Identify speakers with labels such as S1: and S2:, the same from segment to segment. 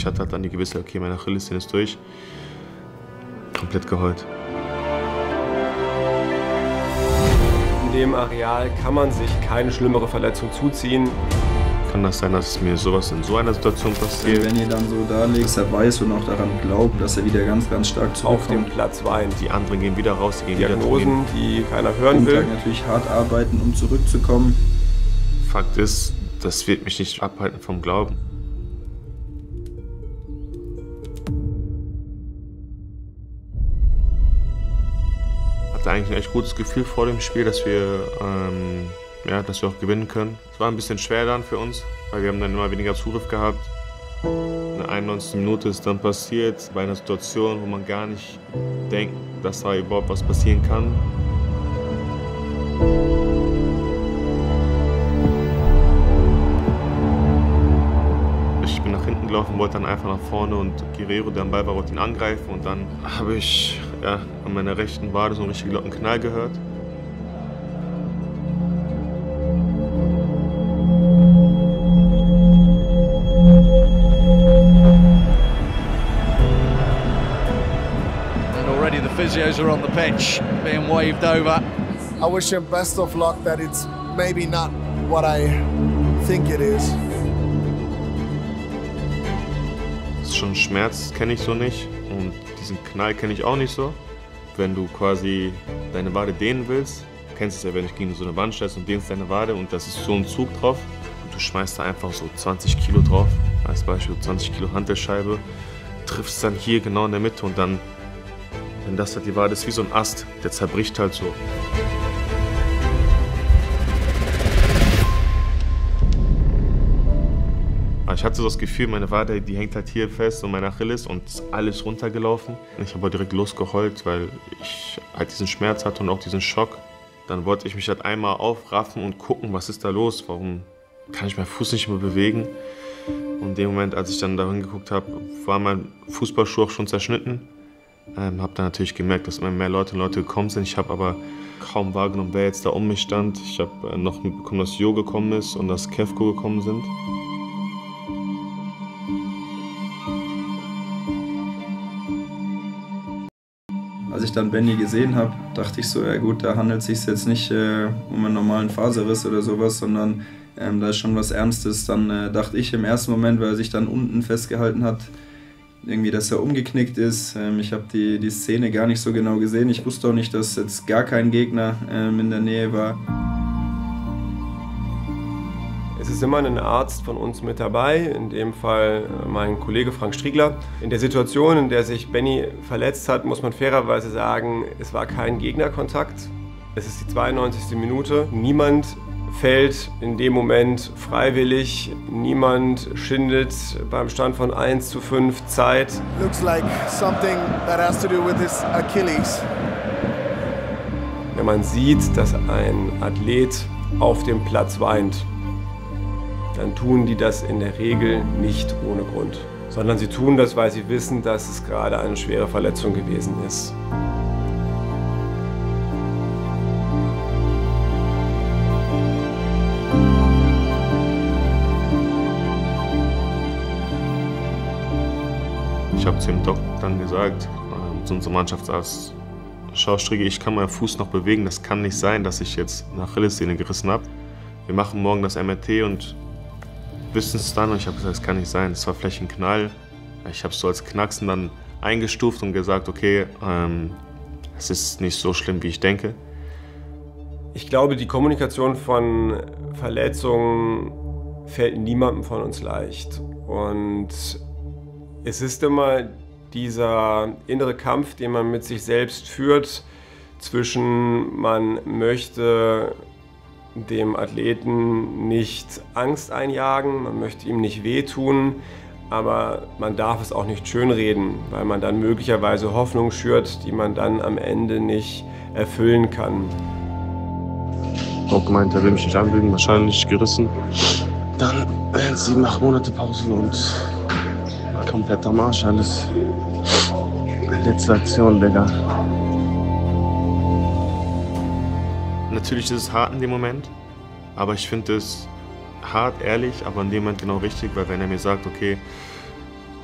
S1: ich hatte halt dann die Gewissheit, okay, meine Achillessehne ist durch. Komplett geheult.
S2: In dem Areal kann man sich keine schlimmere Verletzung zuziehen.
S1: Kann das sein, dass mir sowas in so einer Situation passiert?
S3: Wenn ihr dann so da liegt, dass er weiß und auch daran glaubt, dass er wieder ganz, ganz stark zurückkommt.
S2: Auf dem Platz weint.
S1: Die anderen gehen wieder raus, die gehen
S2: Diagnosen, die keiner hören will.
S3: Natürlich hart arbeiten, um zurückzukommen.
S1: Fakt ist, das wird mich nicht abhalten vom Glauben. Hatte eigentlich ein echt gutes Gefühl vor dem Spiel, dass wir auch gewinnen können. Es war ein bisschen schwer dann für uns, weil wir haben dann immer weniger Zugriff gehabt. In der 91. Minute ist dann passiert, bei einer Situation, wo man gar nicht denkt, dass da überhaupt was passieren kann. Ich bin nach hinten gelaufen, wollte dann einfach nach vorne und Guerrero, der am Ball war, wollte ihn angreifen. Und dann habe ich an meiner rechten Wade so einen richtig lauten Knall gehört.
S4: Physios are on the pitch, being waved over.
S5: I wish him best of luck, that it's maybe not what I think it is.
S1: Das ist schon Schmerz, kenne ich so nicht. Und diesen Knall kenne ich auch nicht so. Wenn du quasi deine Wade dehnen willst, kennst du es ja, wenn du gegen so eine Wand stellst und dehnst deine Wade und das ist so ein Zug drauf. Und du schmeißt da einfach so 20 Kilo drauf, als Beispiel 20 Kilo Hantelscheibe, triffst dann hier genau in der Mitte und dann, wenn das halt die Wade ist, wie so ein Ast, der zerbricht halt so. Aber ich hatte so das Gefühl, meine Wade, die hängt halt hier fest und meine Achilles und ist alles runtergelaufen. Ich habe direkt losgeheult, weil ich halt diesen Schmerz hatte und auch diesen Schock. Dann wollte ich mich halt einmal aufraffen und gucken, was ist da los, warum kann ich meinen Fuß nicht mehr bewegen. Und in dem Moment, als ich dann da hingeguckt habe, war mein Fußballschuh auch schon zerschnitten. Habe dann natürlich gemerkt, dass immer mehr Leute gekommen sind. Ich habe aber kaum wahrgenommen, wer jetzt da um mich stand. Ich habe noch mitbekommen, dass Jo gekommen ist und dass Kevko gekommen sind.
S3: Als ich dann Benny gesehen habe, dachte ich so, ja gut, da handelt es sich jetzt nicht um einen normalen Faserriss oder sowas, sondern da ist schon was Ernstes. Dann dachte ich im ersten Moment, weil er sich dann unten festgehalten hat, irgendwie, dass er umgeknickt ist. Ich habe die Szene gar nicht so genau gesehen. Ich wusste auch nicht, dass jetzt gar kein Gegner in der Nähe war.
S2: Es ist immer ein Arzt von uns mit dabei, in dem Fall mein Kollege Frank Striegler. In der Situation, in der sich Benny verletzt hat, muss man fairerweise sagen, es war kein Gegnerkontakt. Es ist die 92. Minute. Niemand fällt in dem Moment freiwillig. Niemand schindet beim Stand von 1:5 Zeit.
S5: Looks like something that has to do with his Achilles.
S2: Wenn man sieht, dass ein Athlet auf dem Platz weint, dann tun die das in der Regel nicht ohne Grund, sondern sie tun das, weil sie wissen, dass es gerade eine schwere Verletzung gewesen ist.
S1: Ich habe zu dem Doc dann gesagt, zu unserem Mannschaftsarzt, schau Strigge, ich kann meinen Fuß noch bewegen, das kann nicht sein, dass ich jetzt eine Achillessehne gerissen habe. Wir machen morgen das MRT und wissen es dann. Und ich habe gesagt, das kann nicht sein, es war vielleicht ein Knall. Ich habe es so als Knacksen dann eingestuft und gesagt, okay, es ist nicht so schlimm, wie ich denke.
S2: Ich glaube, die Kommunikation von Verletzungen fällt niemandem von uns leicht. Und es ist immer dieser innere Kampf, den man mit sich selbst führt, zwischen man möchte dem Athleten nicht Angst einjagen, man möchte ihm nicht wehtun, aber man darf es auch nicht schönreden, weil man dann möglicherweise Hoffnung schürt, die man dann am Ende nicht erfüllen kann.
S1: Auch gemeint, er will mich nicht anlügen, wahrscheinlich gerissen. Dann 7, 8 Monate Pause und komplett am Arsch alles. Letzte Aktion, Digga. Natürlich ist es hart in dem Moment, aber ich finde es hart, ehrlich, aber in dem Moment genau richtig, weil wenn er mir sagt, okay,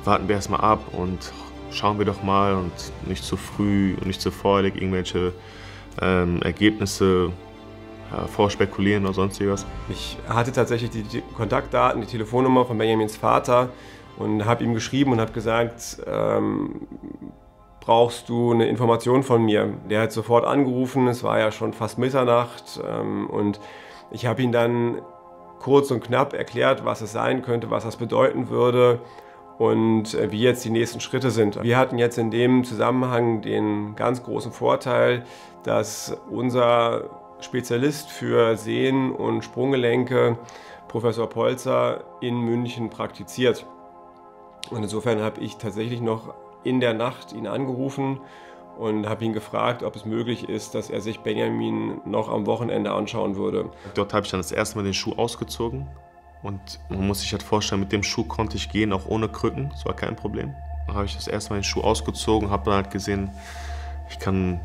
S1: warten wir erstmal ab und schauen wir doch mal und nicht zu früh und nicht zu voreilig irgendwelche Ergebnisse vorspekulieren oder sonstiges.
S2: Ich hatte tatsächlich die Kontaktdaten, die Telefonnummer von Benjamins Vater und habe ihm geschrieben und habe gesagt, brauchst du eine Information von mir? Der hat sofort angerufen, es war ja schon fast Mitternacht und ich habe ihm dann kurz und knapp erklärt, was es sein könnte, was das bedeuten würde und wie jetzt die nächsten Schritte sind. Wir hatten jetzt in dem Zusammenhang den ganz großen Vorteil, dass unser Spezialist für Sehnen und Sprunggelenke, Professor Polzer, in München praktiziert. Und insofern habe ich tatsächlich noch in der Nacht ihn angerufen und habe ihn gefragt, ob es möglich ist, dass er sich Benjamin noch am Wochenende anschauen würde.
S1: Dort habe ich dann das erste Mal den Schuh ausgezogen und man muss sich halt vorstellen, mit dem Schuh konnte ich gehen, auch ohne Krücken, das war kein Problem. Dann habe ich das erste Mal den Schuh ausgezogen, habe dann halt gesehen, ich kann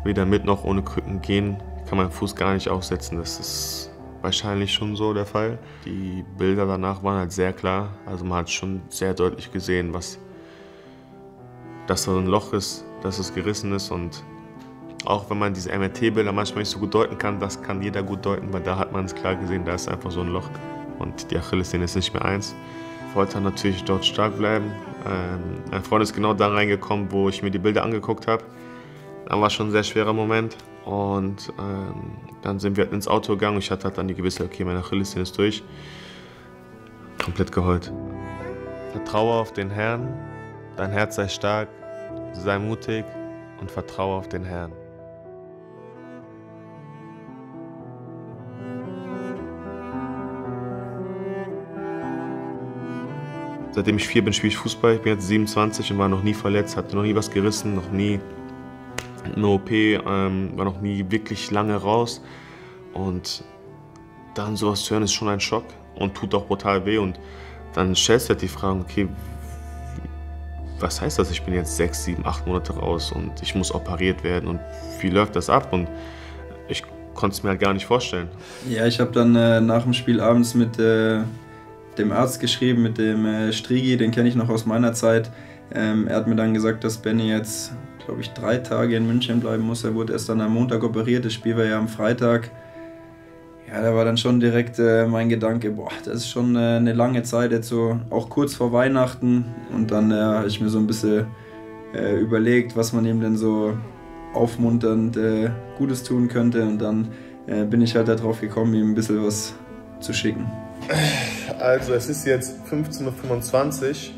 S1: weder mit noch ohne Krücken gehen, ich kann meinen Fuß gar nicht aufsetzen, das ist wahrscheinlich schon so der Fall. Die Bilder danach waren halt sehr klar, also man hat schon sehr deutlich gesehen, dass da ein Loch ist, dass es gerissen ist und auch wenn man diese MRT-Bilder manchmal nicht so gut deuten kann, das kann jeder gut deuten, weil da hat man es klar gesehen, da ist einfach so ein Loch und die Achillessehne ist nicht mehr eins. Ich wollte natürlich dort stark bleiben. Mein Freund ist genau da reingekommen, wo ich mir die Bilder angeguckt habe. Dann war schon ein sehr schwerer Moment und dann sind wir halt ins Auto gegangen und ich hatte halt dann die Gewissheit, okay, meine Achillessehne ist durch. Komplett geheult. Vertraue auf den Herrn, dein Herz sei stark, sei mutig und vertraue auf den Herrn. Seitdem ich 4 bin, spiele ich Fußball. Ich bin jetzt 27 und war noch nie verletzt, hatte noch nie was gerissen, noch nie eine OP, war noch nie wirklich lange raus. Und dann sowas zu hören, ist schon ein Schock und tut auch brutal weh. Und dann stellst du halt die Frage, okay, was heißt das? Ich bin jetzt 6, 7, 8 Monate raus und ich muss operiert werden. Und wie läuft das ab? Und ich konnte es mir halt gar nicht vorstellen.
S3: Ja, ich habe dann nach dem Spiel abends mit dem Arzt geschrieben, mit dem Strigi, den kenne ich noch aus meiner Zeit. Er hat mir dann gesagt, dass Benny jetzt, glaube ich, 3 Tage in München bleiben muss. Er wurde erst dann am Montag operiert, das Spiel war ja am Freitag. Ja, da war dann schon direkt mein Gedanke, boah, das ist schon eine lange Zeit, jetzt so auch kurz vor Weihnachten. Und dann habe ich mir so ein bisschen überlegt, was man ihm denn so aufmunternd Gutes tun könnte. Und dann bin ich halt darauf gekommen, ihm ein bisschen was zu schicken.
S1: Also es ist jetzt 15:25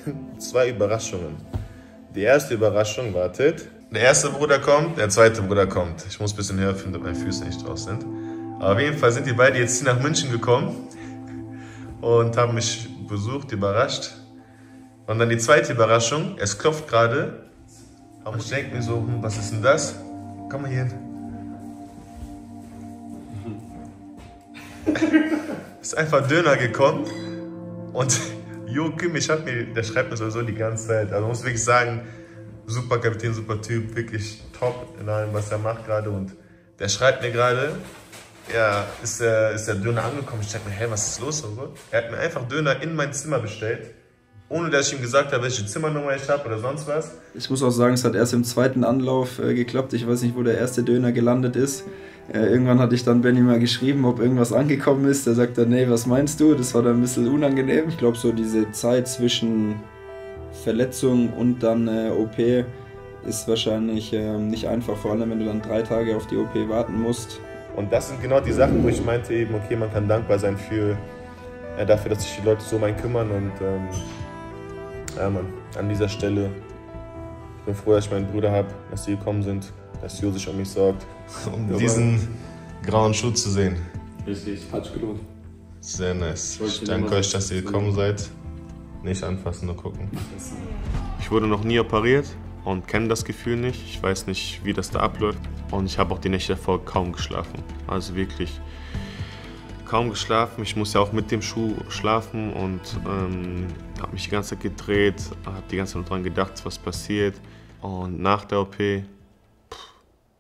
S1: Uhr, 2 Überraschungen. Die erste Überraschung, wartet. Der erste Bruder kommt, der zweite Bruder kommt. Ich muss ein bisschen höher finden, damit meine Füße nicht draus sind. Aber auf jeden Fall sind die beiden jetzt hier nach München gekommen und haben mich besucht, überrascht. Und dann die zweite Überraschung, es klopft gerade. Und ich denke mir so, was ist denn das? Komm mal hier hin. Ist einfach Döner gekommen und Joachim, der schreibt mir sowieso die ganze Zeit. Also man muss wirklich sagen, super Kapitän, super Typ, wirklich top in allem, was er macht gerade. Und der schreibt mir gerade, ja, ist der Döner angekommen. Ich denke mir, hey, was ist los? Und so. Er hat mir einfach Döner in mein Zimmer bestellt, ohne dass ich ihm gesagt habe, welche Zimmernummer ich habe oder sonst was.
S3: Ich muss auch sagen, es hat erst im zweiten Anlauf geklappt. Ich weiß nicht, wo der erste Döner gelandet ist. Irgendwann hatte ich dann Benny mal geschrieben, ob irgendwas angekommen ist. Der sagt dann, nee, was meinst du? Das war dann ein bisschen unangenehm. Ich glaube, so diese Zeit zwischen Verletzung und dann OP ist wahrscheinlich nicht einfach, vor allem wenn du dann 3 Tage auf die OP warten musst.
S1: Und das sind genau die Sachen, wo ich meinte eben, okay, man kann dankbar sein dafür, dass sich die Leute so um einen kümmern. Und ja, Mann, an dieser Stelle, ich bin froh, dass ich meinen Bruder habe, dass die gekommen sind, dass Jo sich um mich sorgt, um diesen grauen Schuh zu sehen.
S2: Richtig, hat's gelohnt.
S1: Sehr nice. Ich danke euch, dass ihr gekommen seid. Nicht anfassen, nur gucken. Ich wurde noch nie operiert und kenne das Gefühl nicht. Ich weiß nicht, wie das da abläuft. Und ich habe auch die Nächte davor kaum geschlafen. Also wirklich kaum geschlafen. Ich muss ja auch mit dem Schuh schlafen und habe mich die ganze Zeit gedreht, habe die ganze Zeit nur dran gedacht, was passiert. Und nach der OP,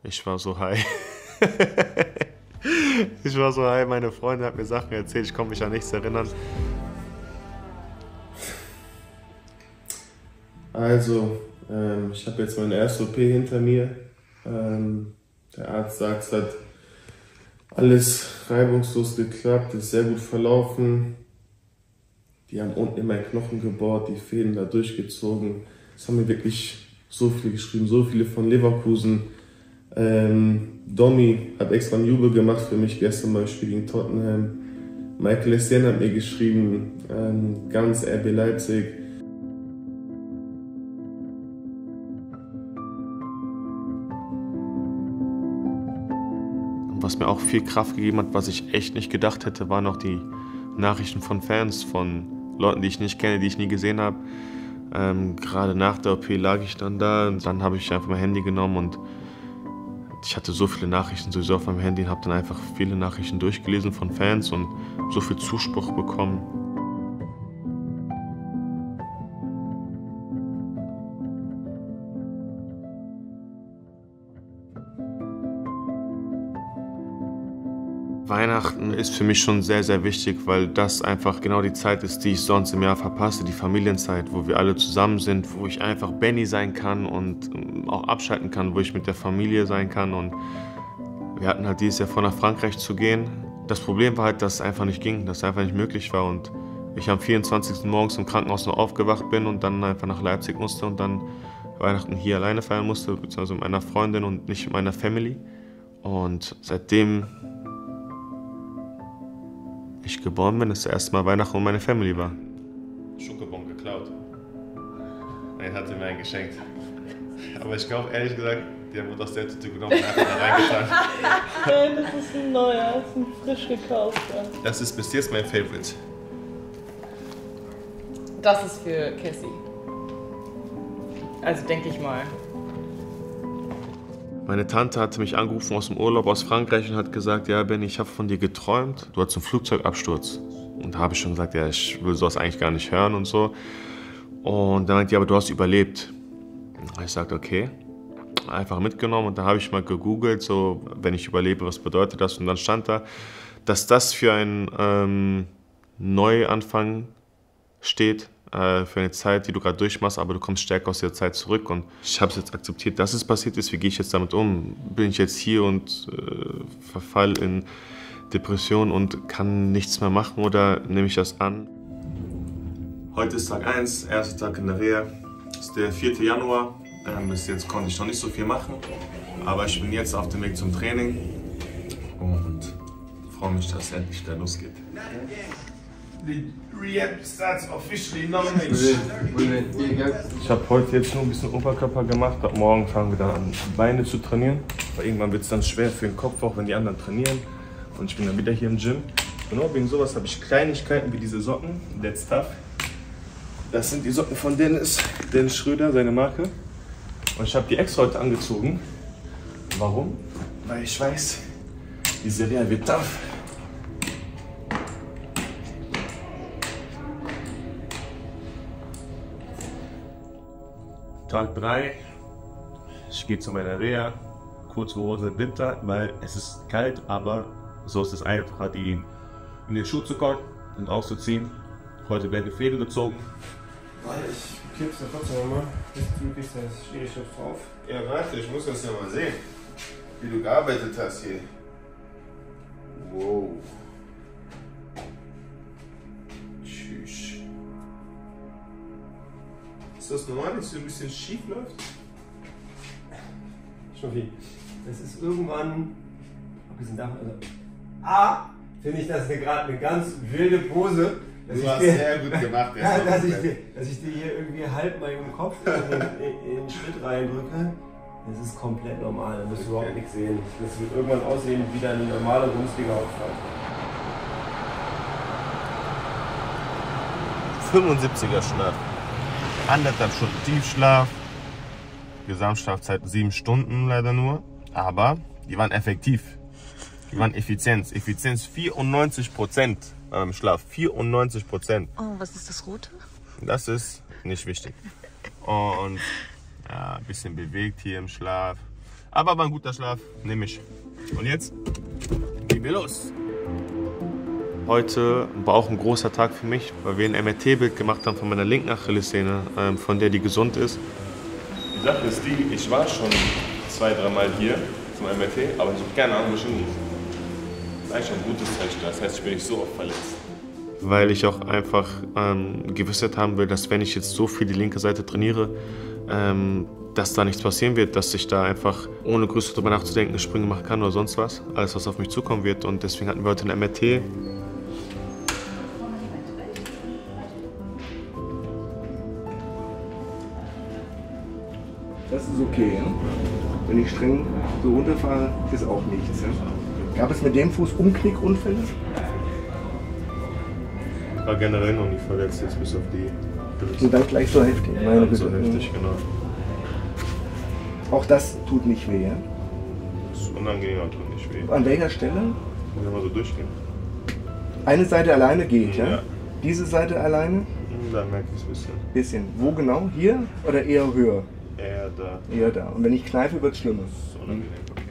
S1: ich war so high. Ich war so high, meine Freundin hat mir Sachen erzählt, ich konnte mich an nichts erinnern. Also, ich habe jetzt meine erste OP hinter mir. Der Arzt sagt, es hat alles reibungslos geklappt, ist sehr gut verlaufen. Die haben unten in meinen Knochen gebohrt, die Fäden da durchgezogen. Es haben mir wirklich so viele geschrieben, so viele von Leverkusen. Domi hat extra einen Jubel gemacht für mich gestern beim Spiel gegen Tottenham. Michael Essien hat mir geschrieben, ganz RB Leipzig. Was mir auch viel Kraft gegeben hat, was ich echt nicht gedacht hätte, waren auch die Nachrichten von Fans, von Leuten, die ich nicht kenne, die ich nie gesehen habe. Gerade nach der OP lag ich dann da und dann habe ich einfach mein Handy genommen und ich hatte so viele Nachrichten sowieso auf meinem Handy und habe dann einfach viele Nachrichten durchgelesen von Fans und so viel Zuspruch bekommen. Weihnachten ist für mich schon sehr, sehr wichtig, weil das einfach genau die Zeit ist, die ich sonst im Jahr verpasse, die Familienzeit, wo wir alle zusammen sind, wo ich einfach Benny sein kann und auch abschalten kann, wo ich mit der Familie sein kann. Und wir hatten halt dieses Jahr vor, nach Frankreich zu gehen. Das Problem war halt, dass es einfach nicht ging, dass es einfach nicht möglich war und ich am 24. morgens im Krankenhaus noch aufgewacht bin und dann einfach nach Leipzig musste und dann Weihnachten hier alleine feiern musste, beziehungsweise mit meiner Freundin und nicht mit meiner Family. Und seitdem ich geboren bin, das erste Mal Weihnachten und meine Family war. Schokobon geklaut. Nein, hat sie mir einen geschenkt. Aber ich glaube, ehrlich gesagt, der wurde aus der Tüte genommen und einfach da reingetan.
S6: Nein, das ist ein neuer, das ist ein frisch gekaufter.
S1: Das ist bis jetzt mein Favorite.
S6: Das ist für Cassie. Also denke ich mal.
S1: Meine Tante hatte mich angerufen aus dem Urlaub aus Frankreich und hat gesagt, ja Benny, ich habe von dir geträumt, du hattest einen Flugzeugabsturz. Und da habe ich schon gesagt, ja, ich will sowas eigentlich gar nicht hören und so. Und dann meinte die, aber du hast überlebt. Und ich sagte, okay, einfach mitgenommen und da habe ich mal gegoogelt, so, wenn ich überlebe, was bedeutet das? Und dann stand da, dass das für einen Neuanfang steht, für eine Zeit, die du gerade durchmachst, aber du kommst stärker aus der Zeit zurück. Und ich habe es jetzt akzeptiert, dass es passiert ist. Wie gehe ich jetzt damit um? Bin ich jetzt hier und verfall in Depression und kann nichts mehr machen oder nehme ich das an? Heute ist Tag 1, erster Tag in der Reha. Es ist der 4. Januar. Bis jetzt konnte ich noch nicht so viel machen, aber ich bin jetzt auf dem Weg zum Training und freue mich, dass es endlich wieder losgeht. The rehab starts officially now. Ich habe heute jetzt nur ein bisschen Oberkörper gemacht. Ab morgen fangen wir dann an, Beine zu trainieren. Aber irgendwann wird es dann schwer für den Kopf, auch wenn die anderen trainieren. Und ich bin dann wieder hier im Gym. Genau wegen sowas habe ich Kleinigkeiten wie diese Socken. That's tough. Das sind die Socken von Dennis Schröder, seine Marke. Und ich habe die extra heute angezogen. Warum? Weil ich weiß, diese Reha wird tough. Tag 3, ich gehe zu meiner Reha, kurze Hose, Winter, weil es ist kalt, aber so ist es einfacher, die in den Schuh zu kommen und auszuziehen. Heute werden die Fäden gezogen.
S2: Ich klipp's da trotzdem nochmal. Du kriegst das Schwierigschrift drauf.
S1: Ja, warte, ich muss das ja mal sehen, wie du gearbeitet hast hier. Wow. Tschüss. Ist das normal, dass es ein bisschen schief läuft?
S2: Schnucki, das ist irgendwann, abgesehen davon, also, finde ich das gerade eine ganz wilde Pose.
S1: Du hast sehr gut gemacht.
S2: Dass ich dir hier irgendwie halb mal im Kopf in den Schritt reindrücke. Das ist komplett normal, da wirst du überhaupt nichts sehen. Das wird irgendwann aussehen wie deine normale Bundesliga-Auftrag.
S1: 75er Schlaf. 1,5 Stunden Tiefschlaf. Gesamtschlafzeit 7 Stunden leider nur. Aber die waren effektiv. Die waren Effizienz. Effizienz 94% beim Schlaf. 94%.
S6: Oh, was ist das Rote?
S1: Das ist nicht wichtig. Und ja, ein bisschen bewegt hier im Schlaf. Aber war ein guter Schlaf, nehme ich. Und jetzt gehen wir los. Heute war auch ein großer Tag für mich, weil wir ein MRT-Bild gemacht haben von meiner linken Achillessehne, von der die gesund ist. Die Sache ist die, ich war schon 2-3 Mal hier zum MRT, aber ich habe keine Ahnung, wo ich hingehe. Das ist eigentlich ein gutes Zeichen, das heißt, ich bin nicht so oft verletzt. Weil ich auch einfach Gewissheit haben will, dass wenn ich jetzt so viel die linke Seite trainiere, dass da nichts passieren wird, dass ich da einfach ohne größer drüber nachzudenken Sprünge machen kann oder sonst was. Alles, was auf mich zukommen wird. Und deswegen hatten wir heute ein MRT.
S7: Das ist okay, ja? Wenn ich streng so runterfahre, ist auch nichts. Ja? Gab es mit dem Fuß Umknickunfälle?
S1: War generell noch nie verletzt, jetzt bis auf die.
S7: Und dann gleich so heftig?
S1: Meine Güte. So heftig, genau.
S7: Auch das tut nicht weh, ja?
S1: Das ist unangenehm, aber tut nicht weh.
S7: An welcher Stelle?
S1: Wenn wir mal so durchgehen.
S7: Eine Seite alleine geht, ja?
S1: Ja.
S7: Diese Seite alleine?
S1: Da merke ich es ein bisschen.
S7: Bisschen. Wo genau? Hier oder eher höher?
S1: Eher da.
S7: Eher da. Und wenn ich kneife, wird es schlimmer.
S1: Das ist unangenehm, okay.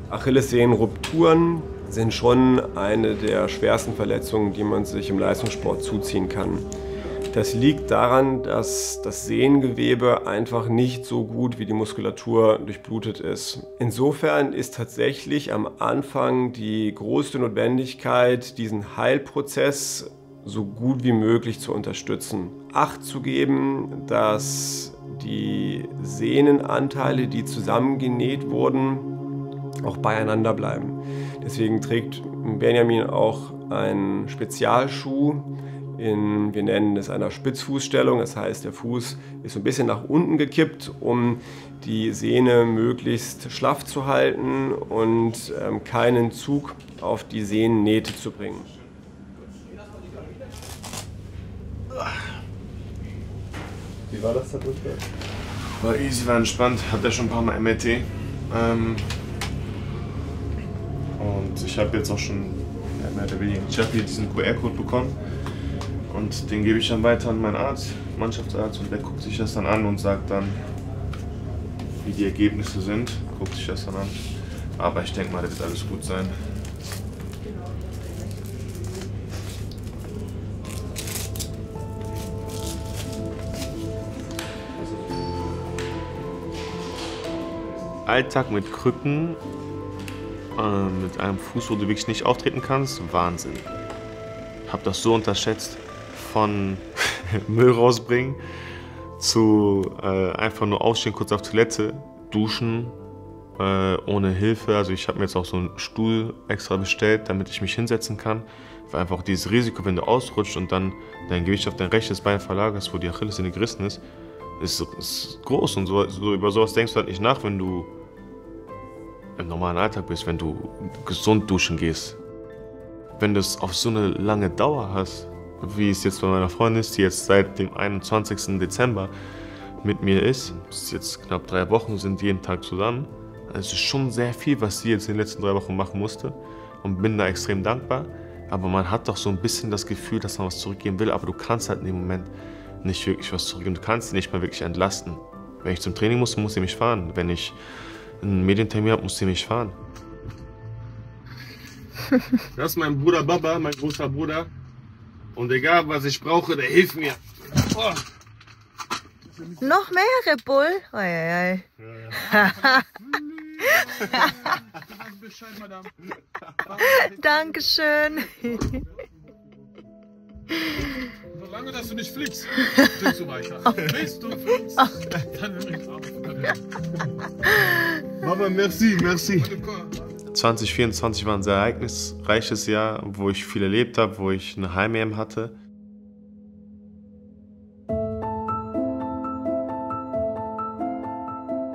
S2: Achillessehnenrupturen sind schon eine der schwersten Verletzungen, die man sich im Leistungssport zuziehen kann. Das liegt daran, dass das Sehnengewebe einfach nicht so gut wie die Muskulatur durchblutet ist. Insofern ist tatsächlich am Anfang die größte Notwendigkeit, diesen Heilprozess so gut wie möglich zu unterstützen. Acht zu geben, dass die Sehnenanteile, die zusammengenäht wurden, auch beieinander bleiben. Deswegen trägt Benjamin auch einen Spezialschuh. Wir nennen es einer Spitzfußstellung, das heißt, der Fuß ist so ein bisschen nach unten gekippt, um die Sehne möglichst schlaff zu halten und keinen Zug auf die Sehnennähte zu bringen.
S7: Wie war das da drüben?
S1: War easy, war entspannt, hatte schon ein paar Mal MRT. Und ich habe jetzt auch schon mehr oder weniger diesen QR-Code bekommen. Und den gebe ich dann weiter an meinen Arzt, Mannschaftsarzt, und der guckt sich das dann an und sagt dann, wie die Ergebnisse sind. Guckt sich das dann an. Aber ich denke mal, das wird alles gut sein. Alltag mit Krücken, mit einem Fuß, wo du wirklich nicht auftreten kannst, Wahnsinn. Ich habe das so unterschätzt. Von Müll rausbringen zu einfach nur aufstehen, kurz auf Toilette, duschen, ohne Hilfe. Also ich habe mir jetzt auch so einen Stuhl extra bestellt, damit ich mich hinsetzen kann. Weil einfach dieses Risiko, wenn du ausrutscht und dann dein Gewicht auf dein rechtes Bein verlagerst, wo die Achillessehne gerissen ist groß. Und so über sowas denkst du halt nicht nach, wenn du im normalen Alltag bist, wenn du gesund duschen gehst. Wenn du es auf so eine lange Dauer hast, wie es jetzt bei meiner Freundin ist, die jetzt seit dem 21. Dezember mit mir ist. Das ist jetzt knapp 3 Wochen, sind jeden Tag zusammen. Also es ist schon sehr viel, was sie jetzt in den letzten 3 Wochen machen musste. Und bin da extrem dankbar. Aber man hat doch so ein bisschen das Gefühl, dass man was zurückgeben will. Aber du kannst halt in dem Moment nicht wirklich was zurückgeben. Du kannst sie nicht mal wirklich entlasten. Wenn ich zum Training muss sie mich fahren. Wenn ich einen Medientermin habe, muss sie mich fahren. Das ist mein Bruder Baba, mein großer Bruder. Und egal, was ich brauche, der hilft mir. Oh.
S8: Noch mehr Red Bull? Oi. Dankeschön.
S9: Solange dass du nicht fliegst, trinkst du weiter. Bis du fliegst, dann trinkst du auch.
S1: Mama, merci. 2024 war ein sehr ereignisreiches Jahr, wo ich viel erlebt habe, wo ich eine Heim-EM hatte.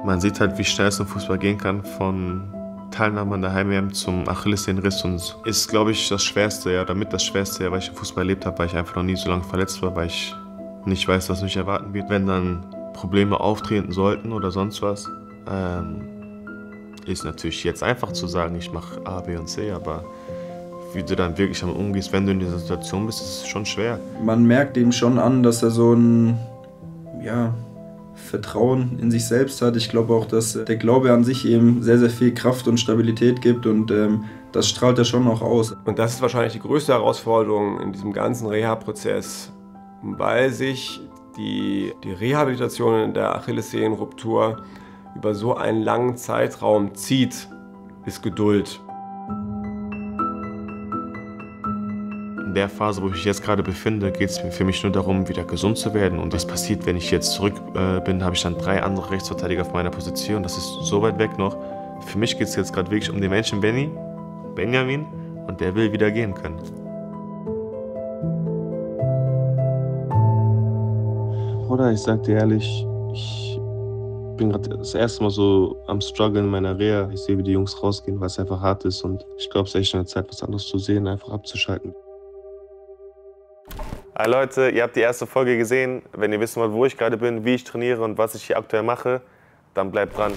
S1: Man sieht halt, wie schnell es im Fußball gehen kann, von Teilnahme an der Heim-EM zum Achillessehnenriss. Und ist, glaube ich, das Schwerste, ja, damit das Schwerste, ja, weil ich im Fußball erlebt habe, weil ich einfach noch nie so lange verletzt war, weil ich nicht weiß, was mich erwarten wird. Wenn dann Probleme auftreten sollten oder sonst was, ist natürlich jetzt einfach zu sagen, ich mache A, B und C, aber wie du dann wirklich damit umgehst, wenn du in dieser Situation bist, ist es schon schwer.
S3: Man merkt ihm schon an, dass er so ein Vertrauen in sich selbst hat. Ich glaube auch, dass der Glaube an sich eben sehr, sehr viel Kraft und Stabilität gibt und das strahlt er schon auch aus.
S2: Und das ist wahrscheinlich die größte Herausforderung in diesem ganzen Reha-Prozess, weil sich die Rehabilitation in der Achillessehnenruptur über so einen langen Zeitraum zieht, ist Geduld.
S1: In der Phase, wo ich mich jetzt gerade befinde, geht es für mich nur darum, wieder gesund zu werden. Und was passiert, wenn ich jetzt zurück bin, habe ich dann 3 andere Rechtsverteidiger auf meiner Position. Das ist so weit weg noch. Für mich geht es jetzt gerade wirklich um den Menschen Benjamin, und der will wieder gehen können. Bruder, ich sag dir ehrlich, ich bin gerade das erste Mal so am Struggeln in meiner Reha. Ich sehe, wie die Jungs rausgehen, weil es einfach hart ist. Und ich glaube, es ist echt eine Zeit, was anderes zu sehen, einfach abzuschalten. Hi Leute, ihr habt die erste Folge gesehen. Wenn ihr wissen wollt, wo ich gerade bin, wie ich trainiere und was ich hier aktuell mache, dann bleibt dran.